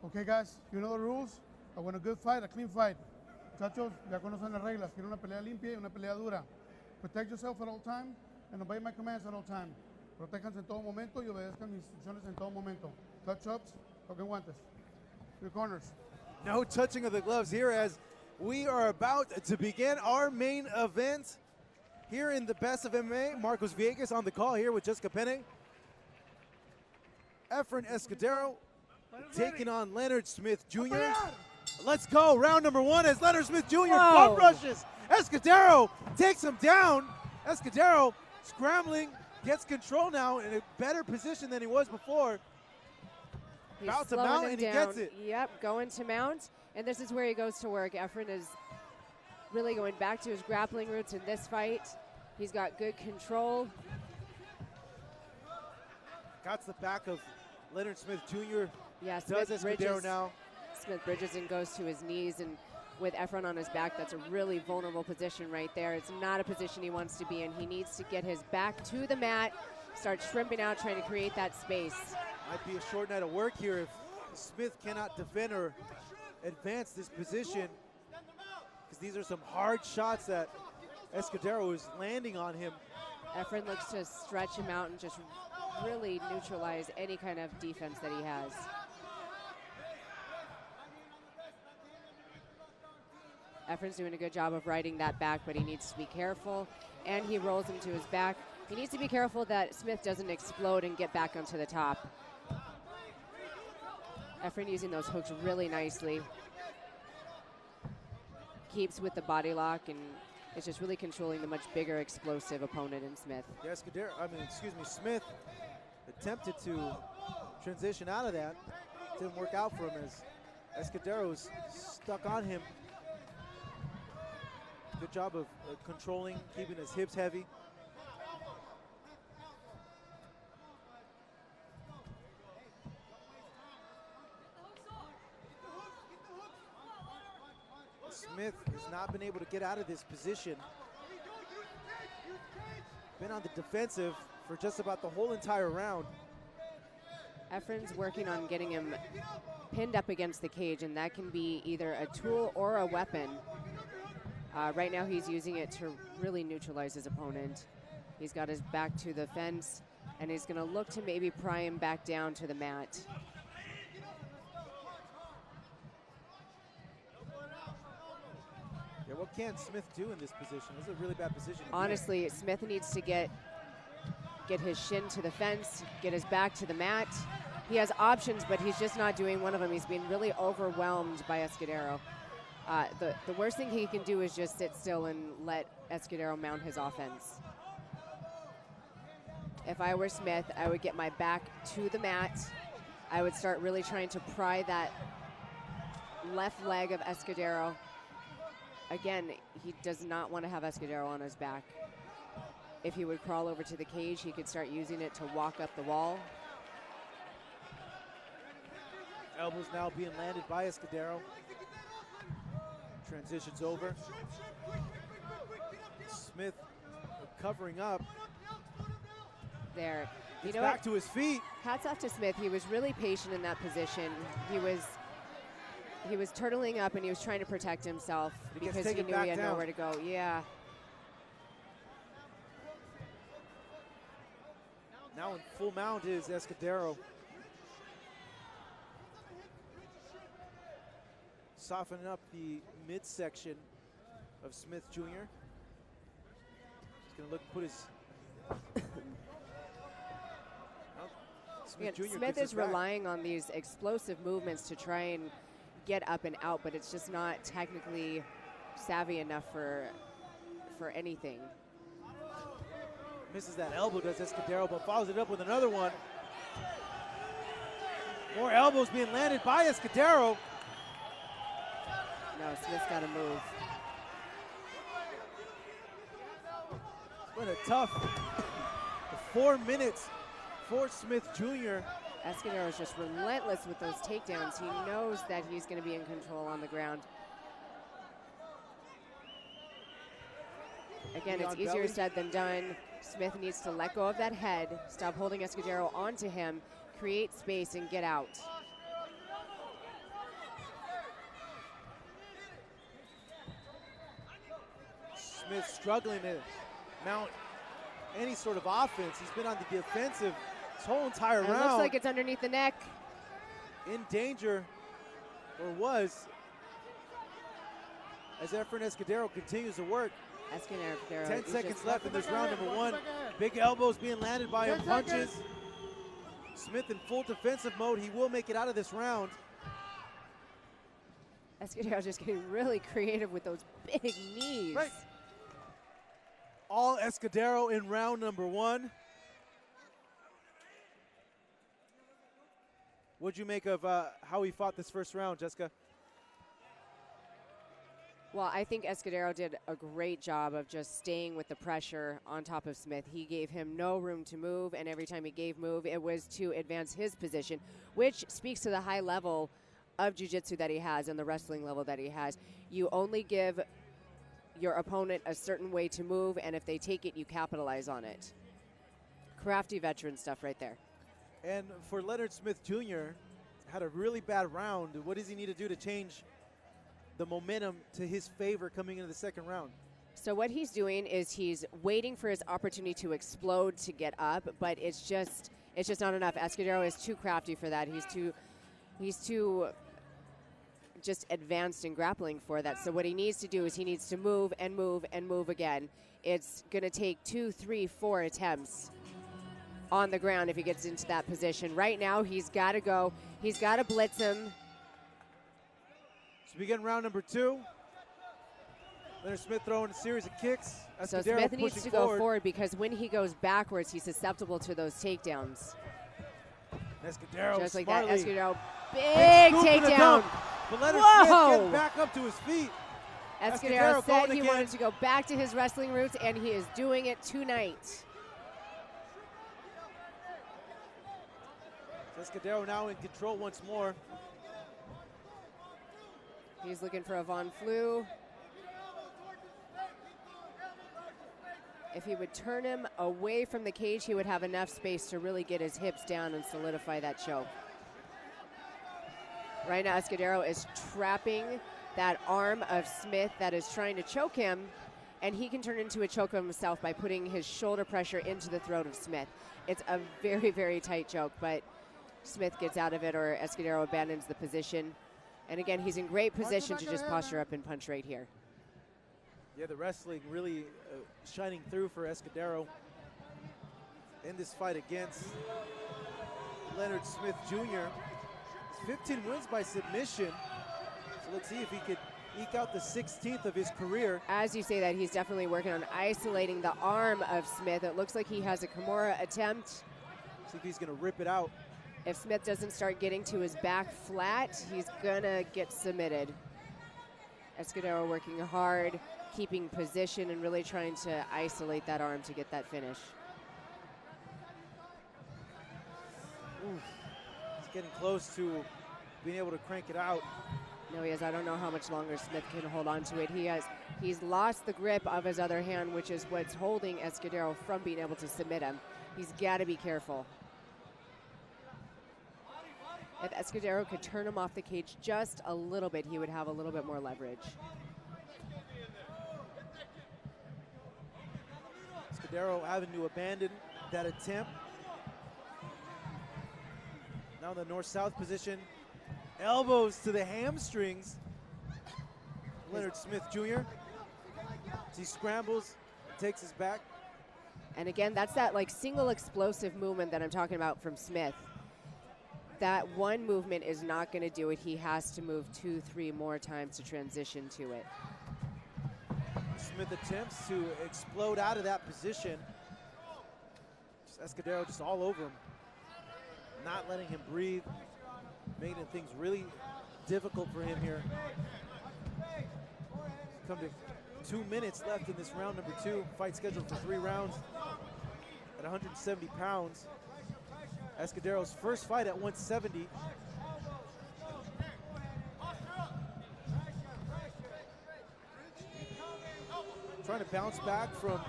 Okay, guys, you know the rules. I want a good fight, a clean fight. Muchachos, ya conocen las reglas. Quiero una pelea limpia y una pelea dura. Protect yourself at all time and obey my commands at all time. Protéjanse en todo momento y obedezcan mis instrucciones en todo momento. Touch ups, toquen guantes. Your corners. No touching of the gloves here as we are about to begin our main event here in the Best of MMA. Marcos Villegas on the call here with Jessica Penne. Efrain Escudero taking on Leonard Smith Jr. Let's go, round number one as Leonard Smith Jr. bum rushes. Escudero takes him down. Escudero scrambling, gets control now in a better position than he was before. He's about to mount and he gets it. Yep, going to mount, and this is where he goes to work. Efrain is really going back to his grappling roots in this fight. He's got good control. Got to the back of Leonard Smith Jr. Yeah, Does Escudero now. Smith bridges and goes to his knees, and with Efrain on his back, that's a really vulnerable position right there. It's not a position he wants to be in. He needs to get his back to the mat, start shrimping out, trying to create that space. Might be a short night of work here if Smith cannot defend or advance this position, because these are some hard shots that Escudero is landing on him. Efrain looks to stretch him out and just really neutralize any kind of defense that he has. Efrain's doing a good job of riding that back, but he needs to be careful, and he rolls him to his back. He needs to be careful that Smith doesn't explode and get back onto the top. Efrain using those hooks really nicely. Keeps with the body lock, and is just really controlling the much bigger, explosive opponent in Smith. Yeah, Smith attempted to transition out of that. Didn't work out for him as Escudero's stuck on him. Good job of controlling, keeping his hips heavy. Smith has not been able to get out of this position. Been on the defensive for just about the whole entire round. Efrain's working on getting him pinned up against the cage, and that can be either a tool or a weapon. Right now he's using it to really neutralize his opponent. He's got his back to the fence, and he's gonna look to maybe pry him back down to the mat. Yeah, what can Smith do in this position? This is a really bad position. Honestly, Smith needs to get his shin to the fence, get his back to the mat. He has options, but he's just not doing one of them. He's being really overwhelmed by Escudero. The worst thing he can do is just sit still and let Escudero mount his offense. If I were Smith, I would get my back to the mat. I would start really trying to pry that left leg of Escudero. Again, he does not want to have Escudero on his back. If he would crawl over to the cage, he could start using it to walk up the wall. Elbows now being landed by Escudero. Transitions over. Smith covering up. There. Gets back to his feet. Hats off to Smith. He was really patient in that position. He was turtling up and he was trying to protect himself because he knew he had nowhere to go. Yeah. Now in full mount is Escudero. Softening up the midsection of Smith Jr. He's gonna look, put his. Smith is relying on these explosive movements to try and get up and out, but it's just not technically savvy enough for anything. Misses that elbow, does Escudero, but follows it up with another one. More elbows being landed by Escudero. No, Smith's got to move. It's been a tough 4 minutes for Smith Jr. Escudero is just relentless with those takedowns. He knows that he's going to be in control on the ground. Again, it's easier said than done. Smith needs to let go of that head, stop holding Escudero onto him, create space, and get out. Smith struggling to mount any sort of offense. He's been on the defensive this whole entire round. It looks like it's underneath the neck. In danger, or was, as Efrain Escudero continues to work. 10 seconds left in this round number one. Big elbows being landed by him, punches. Smith in full defensive mode. He will make it out of this round. Escudero just getting really creative with those big knees. Right. All Escudero in round number one. What'd you make of how he fought this first round, Jessica? Well, I think Escudero did a great job of just staying with the pressure on top of Smith. He gave him no room to move, and every time he gave move, it was to advance his position, which speaks to the high level of jiu-jitsu that he has and the wrestling level that he has. You only give your opponent a certain way to move, and if they take it, you capitalize on it. Crafty veteran stuff right there. And for Leonard Smith Jr., had a really bad round. What does he need to do to change the momentum to his favor coming into the second round? So what he's doing is he's waiting for his opportunity to explode to get up, but it's just not enough. Escudero is too crafty for that. He's too just advanced in grappling for that. So what he needs to do is he needs to move and move and move again. It's going to take 2, 3, 4 attempts on the ground if he gets into that position. Right now, he's got to go. He's got to blitz him. So we get round number two. Leonard Smith throwing a series of kicks. So Escudero Smith needs to forward. go forward because when he goes backwards, he's susceptible to those takedowns. Escudero Just like smartly. that, Escudero, big takedown. But Leonard Whoa! Smith getting back up to his feet. Escudero said going he again. wanted to go back to his wrestling roots, and he is doing it tonight. Escudero now in control once more. He's looking for a Von Flue. If he would turn him away from the cage, he would have enough space to really get his hips down and solidify that choke. Right now, Escudero is trapping that arm of Smith that is trying to choke him, and he can turn into a choke of himself by putting his shoulder pressure into the throat of Smith. It's a very, very tight choke, but Smith gets out of it, or Escudero abandons the position. And again, he's in great position to just posture up and punch right here. Yeah, the wrestling really shining through for Escudero in this fight against Leonard Smith Jr. 15 wins by submission. So let's see if he could eke out the 16th of his career. As you say that, he's definitely working on isolating the arm of Smith. It looks like he has a Kimura attempt. See if he's going to rip it out. If Smith doesn't start getting to his back flat, he's gonna get submitted. Escudero working hard, keeping position, and really trying to isolate that arm to get that finish. Oof. He's getting close to being able to crank it out. No, he is. I don't know how much longer Smith can hold on to it. He's lost the grip of his other hand, which is what's holding Escudero from being able to submit him. He's got to be careful. If Escudero could turn him off the cage just a little bit, he would have a little bit more leverage. Escudero having to abandon that attempt. Now in the north-south position. Elbows to the hamstrings. Leonard Smith Jr. As he scrambles, takes his back. And again, that's that like single explosive movement that I'm talking about from Smith. That one movement is not going to do it. He has to move 2, 3 more times to transition to it. Smith attempts to explode out of that position. Escudero just all over him, not letting him breathe, making things really difficult for him here. Come to 2 minutes left in this round number 2. Fight scheduled for 3 rounds at 170 pounds. Escudero's first fight at 170. Trying to bounce back from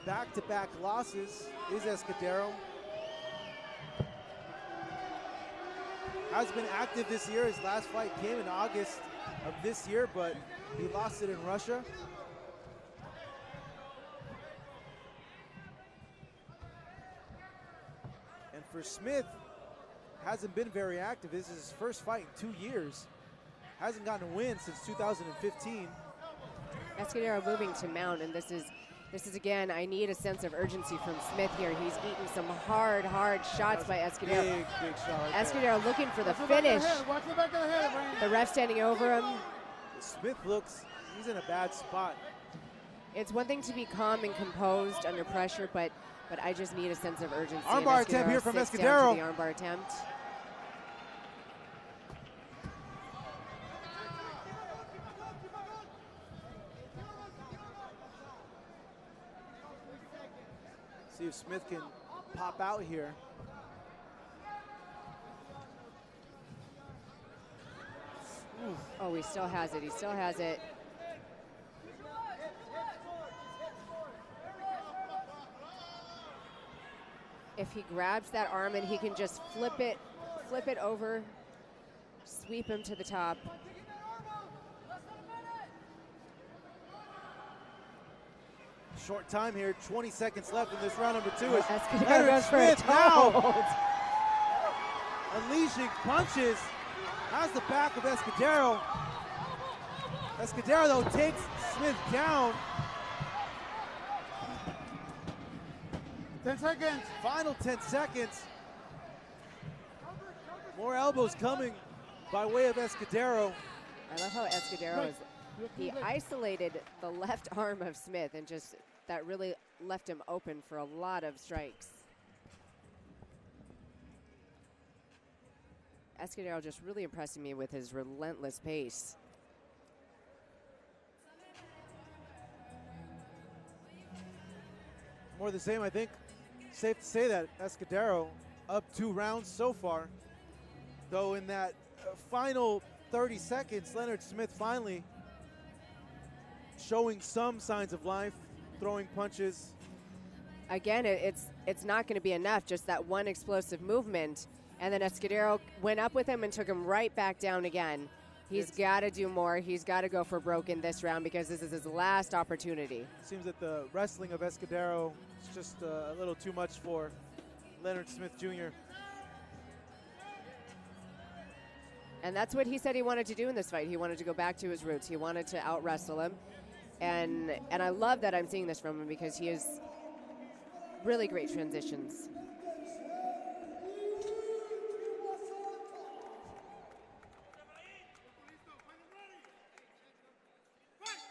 back-to-back losses is Escudero. Has been active this year. His last fight came in August of this year, but he lost it in Russia. for Smith, hasn't been very active. This is his first fight in 2 years. Hasn't gotten a win since 2015. Escudero moving to mount, and this is again, I need a sense of urgency from Smith here. He's eaten some hard shots by Escudero. Big shot right Escudero looking for the Watch back of finish. head. Watch the back of the head, Efrain. The ref standing over him. there. Smith looks, he's in a bad spot. It's one thing to be calm and composed under pressure, but I just need a sense of urgency. And Armbar attempt here from sits Escudero. down to the armbar attempt. See if Smith can pop out here. Oh, he still has it. He still has it. If he grabs that arm and he can just flip it over, sweep him to the top. Short time here, 20 seconds left in this round number 2. As Escudero Leonard goes for a Smith now toe. unleashing punches. Has the back of Escudero. Escudero, though, takes Smith down. 10 seconds. Final 10 seconds. More elbows coming by way of Escudero. I love how Escudero is. He isolated the left arm of Smith and just that really left him open for a lot of strikes. Escudero just really impressing me with his relentless pace. More the same, I think. Safe to say that Escudero up 2 rounds so far. Though in that final 30 seconds, Leonard Smith finally showing some signs of life, throwing punches. Again, it's not going to be enough, just that one explosive movement. And then Escudero went up with him and took him right back down again. He's got to do more. He's got to go for broke in this round because this is his last opportunity. Seems that the wrestling of Escudero is just a little too much for Leonard Smith Jr. And that's what he said he wanted to do in this fight. He wanted to go back to his roots. He wanted to out-wrestle him. And I love that I'm seeing this from him because he has really great transitions.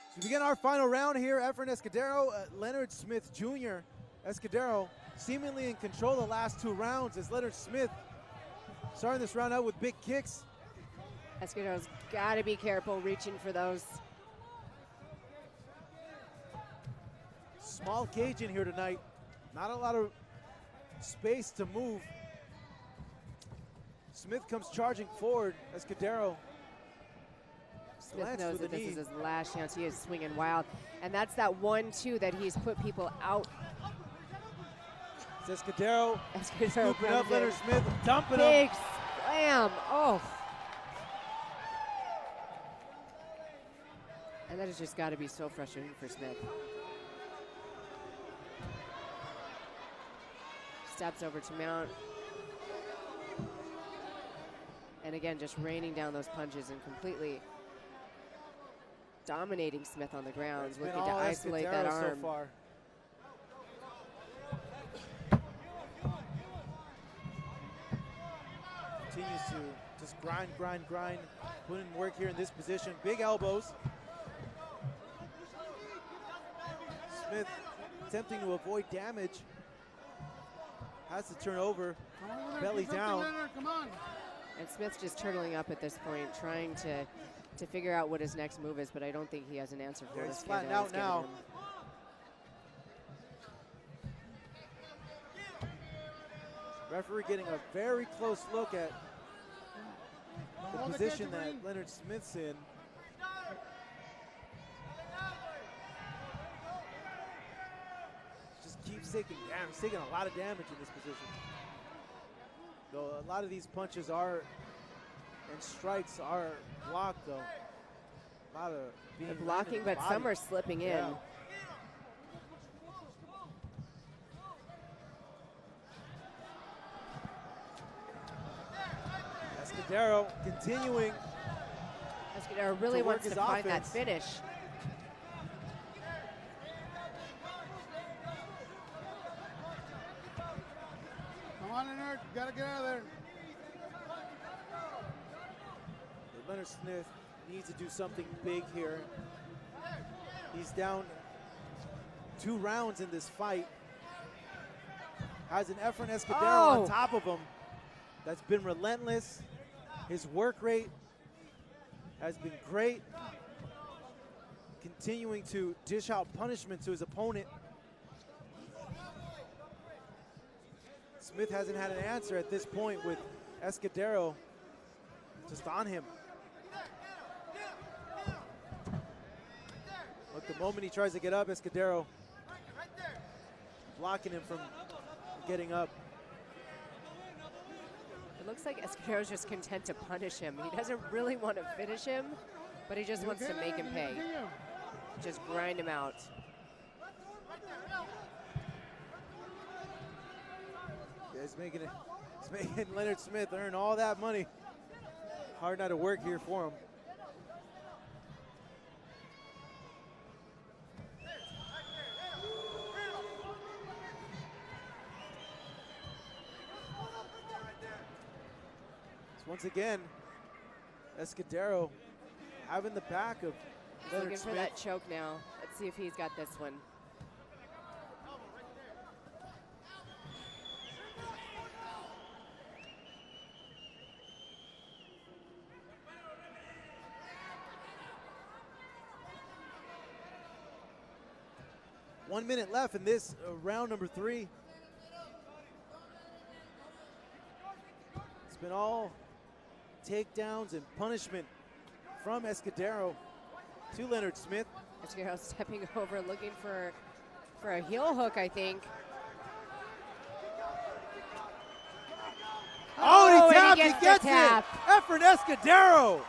So we begin our final round here. Efrain Escudero, Leonard Smith Jr. Escudero seemingly in control the last 2 rounds as Leonard Smith starting this round out with big kicks. Escudero's got to be careful reaching for those. Small cage in here tonight. Not a lot of space to move. Smith comes charging forward. Escudero Smith knows that this is his last chance. He is swinging wild. And that's that 1-2 that he's put people out. It's Escudero scooping up in. Leonard Smith, dumping him. Big slam. Oh. And that has just got to be so frustrating for Smith. Steps over to mount. And again, just raining down those punches and completely dominating Smith on the ground, looking to isolate that arm. So far. Continues to just grind, put in work here in this position. Big elbows. Smith attempting to avoid damage. Has to turn over, belly down. Come on. And Smith's just turtling up at this point, trying to figure out what his next move is, but I don't think he has an answer for it. He's flattened out now. Referee getting a very close look at the position that Leonard Smith's in. Just keeps taking damage. He's taking a lot of damage in this position. Though a lot of these punches and strikes are blocked, though. A lot of being blocking, but some are slipping in. Yeah. Escudero continuing. Escudero really wants to find that finish. Come on, Leonard, you gotta get out of there. Leonard Smith needs to do something big here. He's down 2 rounds in this fight. Has an Efrain Escudero on top of him that's been relentless. His work rate has been great. Continuing to dish out punishment to his opponent. Smith hasn't had an answer at this point with Escudero just on him. But the moment he tries to get up, Escudero blocking him from getting up. It looks like Escudero's just content to punish him. He doesn't really want to finish him, but he just wants to make him pay. Just grind him out. Yeah, he's making Leonard Smith earn all that money. Hard night of work here for him. Once again, Escudero having the back of Leonard looking Smith. for that choke now. Let's see if he's got this one. One minute left in this round number 3. It's been all takedowns and punishment from Escudero to Leonard Smith. Escudero stepping over, looking for a heel hook, I think. Oh, he tapped, and he gets it! Efrain Escudero!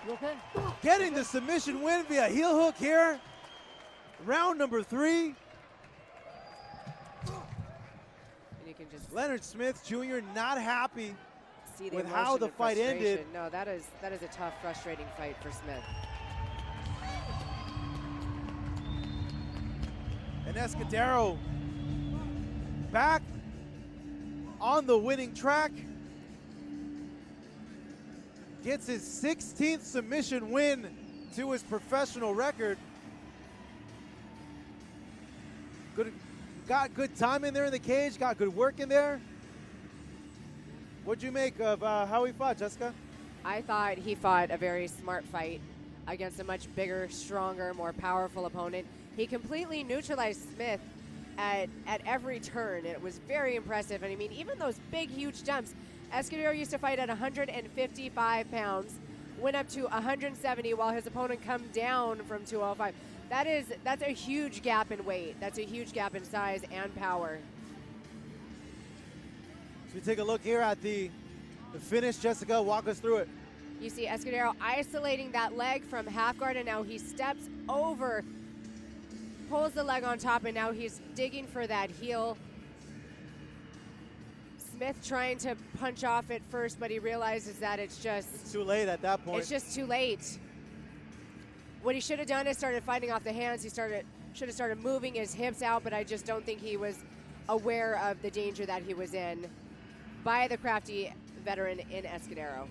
You okay? Getting the submission win via heel hook here. Round number 3. And you can just Leonard Smith Jr. not happy see the with how the fight ended. No, that is a tough, frustrating fight for Smith. And Escudero back on the winning track. Gets his 16th submission win to his professional record. Got good time in there in the cage, got good work in there. What'd you make of how he fought, Jessica? I thought he fought a very smart fight against a much bigger, stronger, more powerful opponent. He completely neutralized Smith at every turn. It was very impressive. And I mean, even those big, huge jumps. Escudero used to fight at 155 pounds, went up to 170 while his opponent come down from 205. That's a huge gap in weight. That's a huge gap in size and power. So we take a look here at the finish. Jessica, walk us through it. You see Escudero isolating that leg from half guard, and now he steps over, pulls the leg on top, and now he's digging for that heel. Smith trying to punch off at first, but he realizes that it's too late at that point. It's just too late. What he should have done is started fighting off the hands. He should have started moving his hips out, but I just don't think he was aware of the danger that he was in by the crafty veteran in Escudero.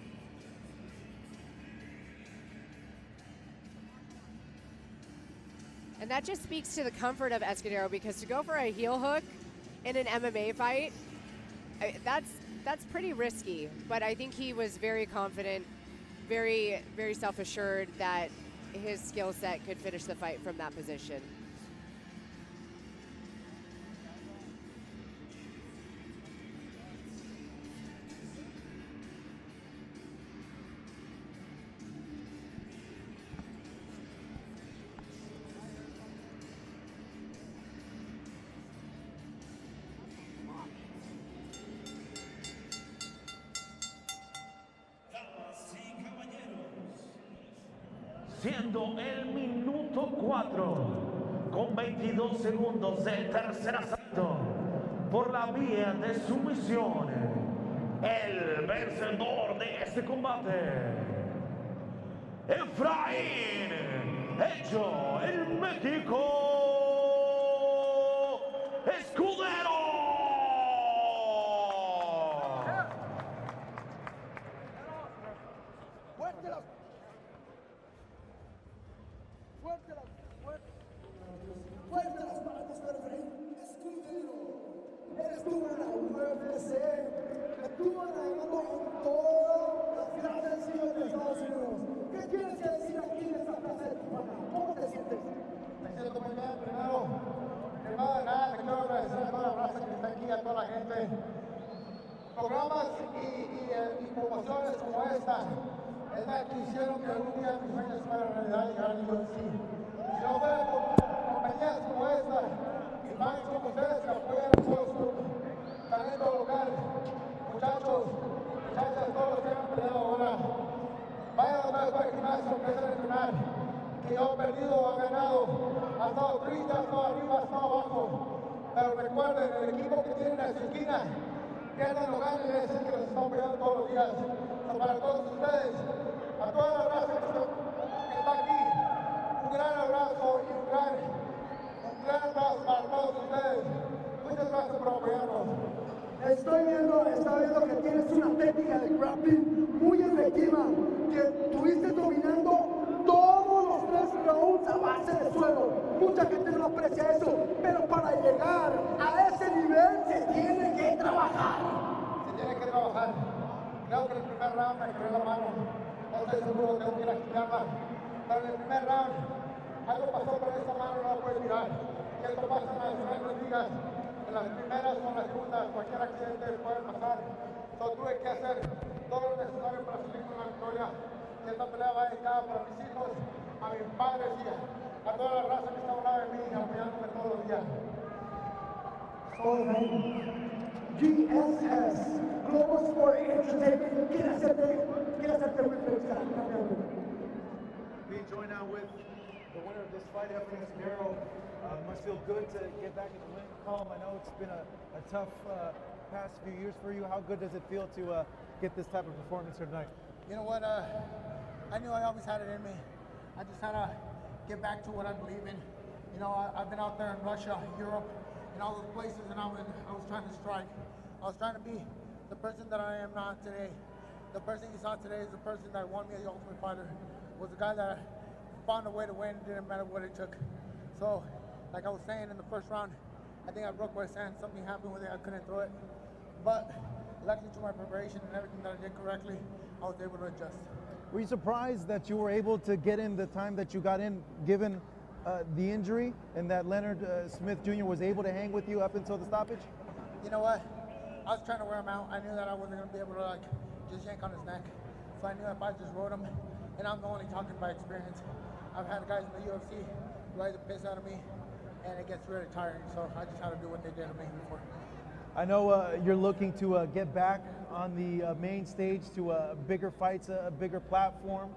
And that just speaks to the comfort of Escudero, because to go for a heel hook in an MMA fight, that's pretty risky. But I think he was very confident, very, very self-assured that his skill set could finish the fight from that position. Siendo el minuto 4 con 22 segundos del tercer asalto por la vía de sumisión, el vencedor de este combate, Efrain, hecho en México, Escudero. Fuerte las manos para Efrain Escudero. Él estuvo en la UFC, estuvo navegando en todas las grandes ligas de Estados Unidos. ¿Qué tienes que decir aquí en esta plaza de Tijuana? ¿Cómo te sientes? Me siento muy bien. Primero de nada, le quiero agradecer a toda la raza que está aquí, a toda la gente. Programas y promociones como esta es la que hicieron que algún día mis sueños fueran realidad llegar al UFC. Si no fuera por compañías como esta y fans como ustedes que apoyan a todos su talento local, muchachos, muchachas, todos los que han peleado ahora, vayan otra vez para el gimnasio, empiecen a entrenar. Que yo he perdido o he ganado, ha estado triste, ha estado arriba, ha estado abajo. Pero recuerden, el equipo que tienen en su esquina, pierdan o ganen, es el que los está apoyando todos los días. So, para todos ustedes, a toda la raza que está aquí, un gran abrazo y un gran abrazo para todos ustedes. Muchas gracias por apoyarnos. Estoy viendo que tienes una técnica de grappling muy efectiva, que estuviste dominando todos los 3 rounds a base de suelo. Mucha gente no aprecia eso, pero para llegar a ese nivel se tiene que trabajar. Se tiene que trabajar. Creo que en el primer round me quedé la mano. No estoy seguro, tengo que ir a quitarla. Pero en el primer round, algo pasó por esta mano, no la puedes tirar. Y esto pasa en las grandes ligas. En las primeras o en las segundas, cualquier accidente puede pasar. Entonces tuve que hacer todo lo necesario para salir con la victoria. Y esta pelea va dedicada para mis hijos, a mis padres y a toda la raza que está al lado de mí, apoyándome todos los días. GSS, Global Sport Entertainment, quiere hacerte muy feliz. Being joined now with the winner of this fight, Efrain Escudero. Must feel good to get back in the win column. I know it's been a tough past few years for you. How good does it feel to get this type of performance here tonight? You know what? I knew I always had it in me. I just had to get back to what I believe in. You know, I've been out there in Russia, Europe, and all those places, and I was trying to strike. I was trying to be the person that I am not today. The person you saw today is the person that won me the Ultimate Fighter. Was the guy that found a way to win. Didn't matter what it took. So, like I was saying in the first round, I think I broke my hand. Something happened with it. I couldn't throw it. But luckily to my preparation and everything that I did correctly, I was able to adjust. Were you surprised that you were able to get in the time that you got in, given the injury, and that Leonard Smith Jr. was able to hang with you up until the stoppage? You know what? I was trying to wear him out. I knew that I wasn't going to be able to just yank on his neck. So I knew if I just rode him, and I'm only talking by experience. I've had guys in the UFC ride the piss out of me, and it gets really tiring. So I just had to do what they did to me before. I know you're looking to get back on the main stage to bigger fights, a bigger platform.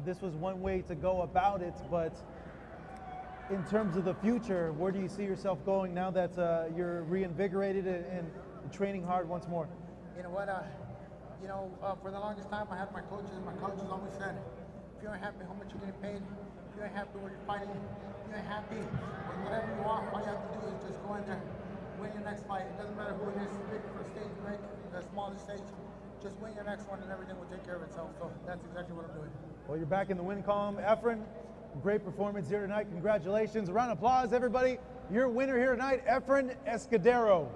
This was one way to go about it, but in terms of the future, where do you see yourself going now that you're reinvigorated and training hard once more? You know what? For the longest time, I had my coaches. My coaches always said, if you ain't happy how much you're getting paid, if you ain't happy where you're fighting, if you ain't happy with whatever you are, all you have to do is just go in there, win your next fight. It doesn't matter who it is, big for stage, big, the smallest stage. Just win your next one and everything will take care of itself. So that's exactly what I'm doing. Well, you're back in the win column. Efrain, great performance here tonight. Congratulations. A round of applause, everybody. Your winner here tonight, Efrain Escudero.